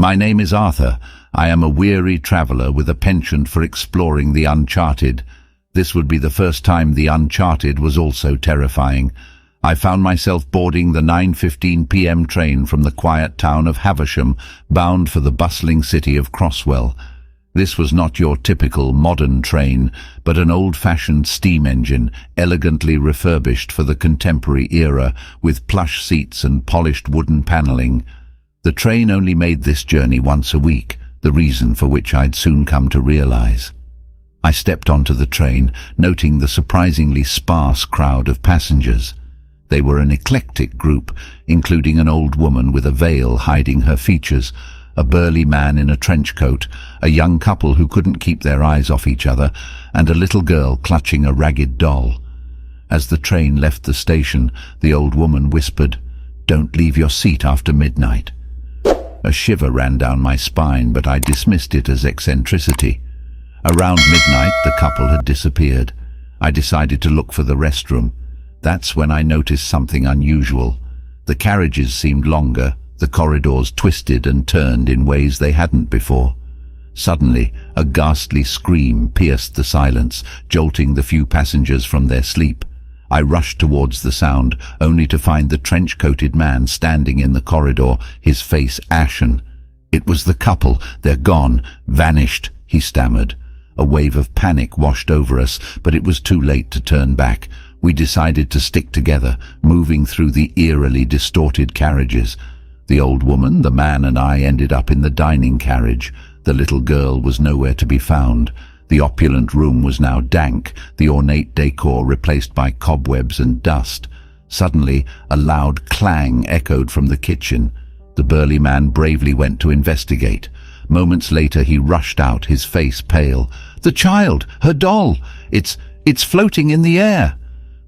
My name is Arthur. I am a weary traveller with a penchant for exploring the uncharted. This would be the first time the uncharted was also terrifying. I found myself boarding the 9:15 p.m. train from the quiet town of Havisham, bound for the bustling city of Crosswell. This was not your typical modern train, but an old-fashioned steam engine, elegantly refurbished for the contemporary era, with plush seats and polished wooden panelling. The train only made this journey once a week, the reason for which I'd soon come to realize. I stepped onto the train, noting the surprisingly sparse crowd of passengers. They were an eclectic group, including an old woman with a veil hiding her features, a burly man in a trench coat, a young couple who couldn't keep their eyes off each other, and a little girl clutching a ragged doll. As the train left the station, the old woman whispered, "Don't leave your seat after midnight." A shiver ran down my spine, but I dismissed it as eccentricity. Around midnight, the couple had disappeared. I decided to look for the restroom. That's when I noticed something unusual. The carriages seemed longer, the corridors twisted and turned in ways they hadn't before. Suddenly, a ghastly scream pierced the silence, jolting the few passengers from their sleep. I rushed towards the sound, only to find the trench-coated man standing in the corridor, his face ashen. "It was the couple. They're gone, vanished," he stammered. A wave of panic washed over us, but it was too late to turn back. We decided to stick together, moving through the eerily distorted carriages. The old woman, the man, and I ended up in the dining carriage. The little girl was nowhere to be found. The opulent room was now dank, the ornate decor replaced by cobwebs and dust. Suddenly, a loud clang echoed from the kitchen. The burly man bravely went to investigate. Moments later, he rushed out, his face pale. "The child! Her doll! It's floating in the air!"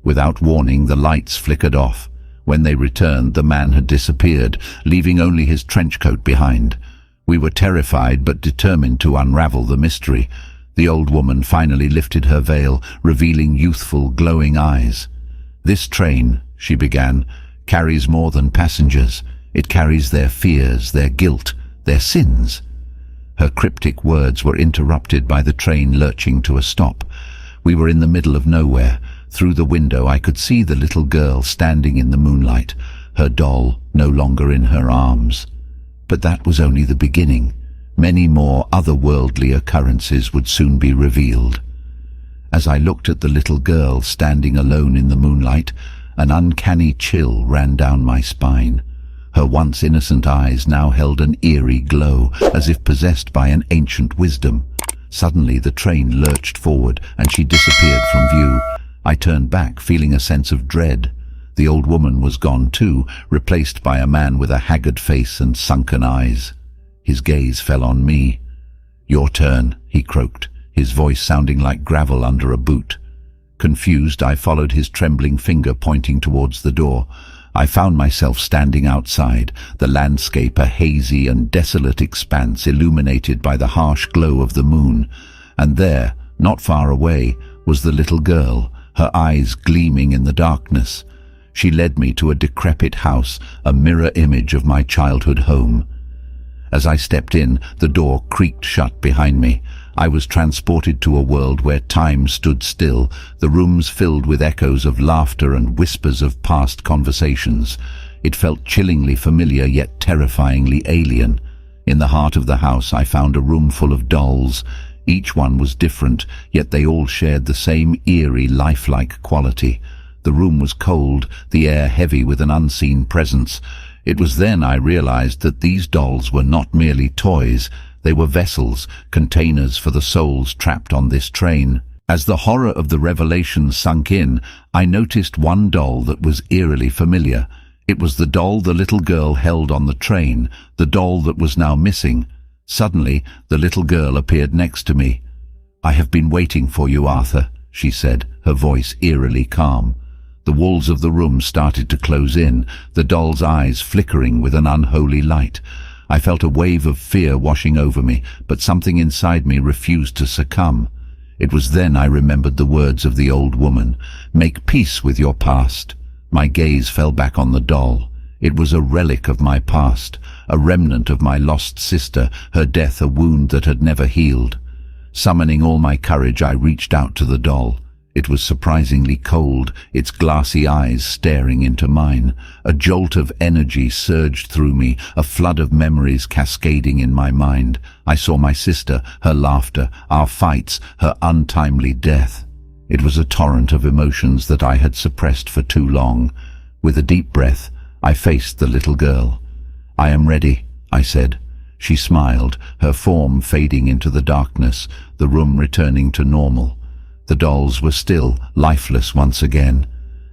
Without warning, the lights flickered off. When they returned, the man had disappeared, leaving only his trench coat behind. We were terrified but determined to unravel the mystery. The old woman finally lifted her veil, revealing youthful, glowing eyes. "This train," she began, "carries more than passengers. It carries their fears, their guilt, their sins." Her cryptic words were interrupted by the train lurching to a stop. We were in the middle of nowhere. Through the window I could see the little girl standing in the moonlight, her doll no longer in her arms. But that was only the beginning. Many more otherworldly occurrences would soon be revealed. As I looked at the little girl standing alone in the moonlight, an uncanny chill ran down my spine. Her once innocent eyes now held an eerie glow, as if possessed by an ancient wisdom. Suddenly the train lurched forward, and she disappeared from view. I turned back, feeling a sense of dread. The old woman was gone too, replaced by a man with a haggard face and sunken eyes. His gaze fell on me. "Your turn," he croaked, his voice sounding like gravel under a boot. Confused, I followed his trembling finger pointing towards the door. I found myself standing outside, the landscape a hazy and desolate expanse illuminated by the harsh glow of the moon. And there, not far away, was the little girl, her eyes gleaming in the darkness. She led me to a decrepit house, a mirror image of my childhood home. As I stepped in, the door creaked shut behind me. I was transported to a world where time stood still, the rooms filled with echoes of laughter and whispers of past conversations. It felt chillingly familiar yet terrifyingly alien. In the heart of the house I found a room full of dolls. Each one was different, yet they all shared the same eerie, lifelike quality. The room was cold, the air heavy with an unseen presence. It was then I realized that these dolls were not merely toys. They were vessels, containers for the souls trapped on this train. As the horror of the revelation sunk in, I noticed one doll that was eerily familiar. It was the doll the little girl held on the train, the doll that was now missing. Suddenly, the little girl appeared next to me. "I have been waiting for you, Arthur," she said, her voice eerily calm. The walls of the room started to close in, the doll's eyes flickering with an unholy light. I felt a wave of fear washing over me, but something inside me refused to succumb. It was then I remembered the words of the old woman, "Make peace with your past." My gaze fell back on the doll. It was a relic of my past, a remnant of my lost sister, her death a wound that had never healed. Summoning all my courage, I reached out to the doll. It was surprisingly cold, its glassy eyes staring into mine. A jolt of energy surged through me, a flood of memories cascading in my mind. I saw my sister, her laughter, our fights, her untimely death. It was a torrent of emotions that I had suppressed for too long. With a deep breath, I faced the little girl. "I am ready," I said. She smiled, her form fading into the darkness, the room returning to normal. The dolls were still, lifeless once again.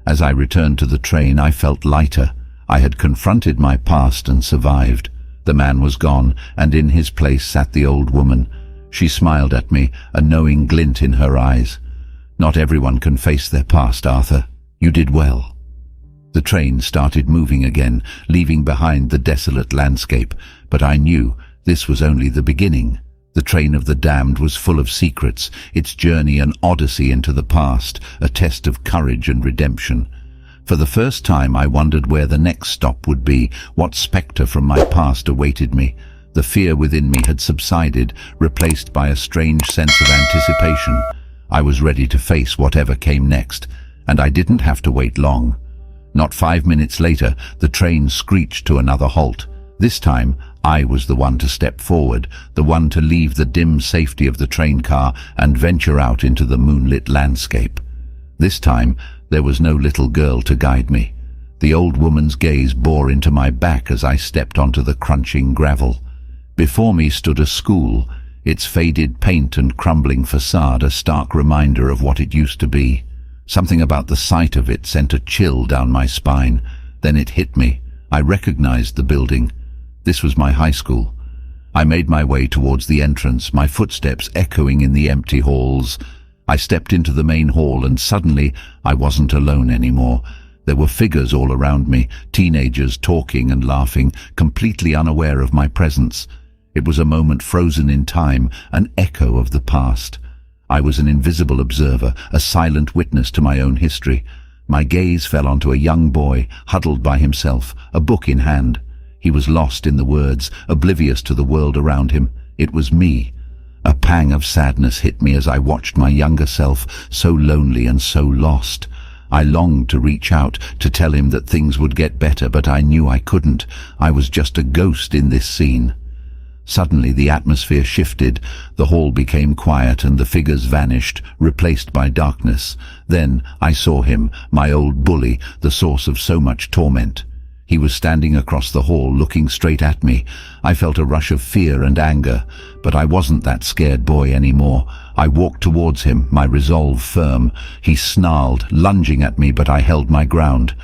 As I returned to the train, I felt lighter. I had confronted my past and survived. The man was gone, and in his place sat the old woman. She smiled at me, a knowing glint in her eyes. "Not everyone can face their past, Arthur. You did well." The train started moving again, leaving behind the desolate landscape, but I knew this was only the beginning. The train of the damned was full of secrets, its journey an odyssey into the past, a test of courage and redemption. For the first time I wondered where the next stop would be, what spectre from my past awaited me. The fear within me had subsided, replaced by a strange sense of anticipation. I was ready to face whatever came next, and I didn't have to wait long. Not 5 minutes later, the train screeched to another halt. This time, I was the one to step forward, the one to leave the dim safety of the train car and venture out into the moonlit landscape. This time, there was no little girl to guide me. The old woman's gaze bore into my back as I stepped onto the crunching gravel. Before me stood a school, its faded paint and crumbling facade a stark reminder of what it used to be. Something about the sight of it sent a chill down my spine. Then it hit me. I recognized the building. This was my high school. I made my way towards the entrance, my footsteps echoing in the empty halls. I stepped into the main hall and suddenly I wasn't alone anymore. There were figures all around me, teenagers talking and laughing, completely unaware of my presence. It was a moment frozen in time, an echo of the past. I was an invisible observer, a silent witness to my own history. My gaze fell onto a young boy, huddled by himself, a book in hand. He was lost in the words, oblivious to the world around him. It was me. A pang of sadness hit me as I watched my younger self, so lonely and so lost. I longed to reach out, to tell him that things would get better, but I knew I couldn't. I was just a ghost in this scene. Suddenly the atmosphere shifted, the hall became quiet and the figures vanished, replaced by darkness. Then I saw him, my old bully, the source of so much torment. He was standing across the hall, looking straight at me. I felt a rush of fear and anger, but I wasn't that scared boy anymore. I walked towards him, my resolve firm. He snarled, lunging at me, but I held my ground.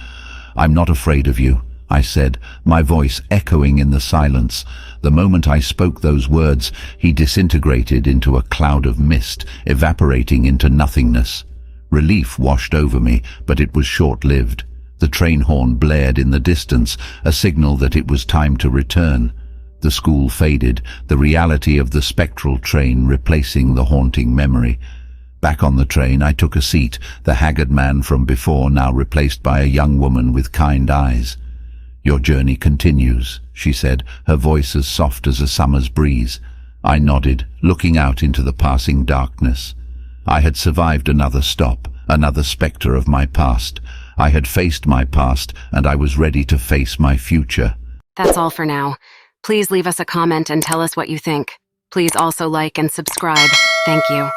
"I'm not afraid of you," I said, my voice echoing in the silence. The moment I spoke those words, he disintegrated into a cloud of mist, evaporating into nothingness. Relief washed over me, but it was short-lived. The train horn blared in the distance, a signal that it was time to return. The school faded, the reality of the spectral train replacing the haunting memory. Back on the train, I took a seat, the haggard man from before now replaced by a young woman with kind eyes. "Your journey continues," she said, her voice as soft as a summer's breeze. I nodded, looking out into the passing darkness. I had survived another stop, another spectre of my past. I had faced my past, and I was ready to face my future. That's all for now. Please leave us a comment and tell us what you think. Please also like and subscribe. Thank you.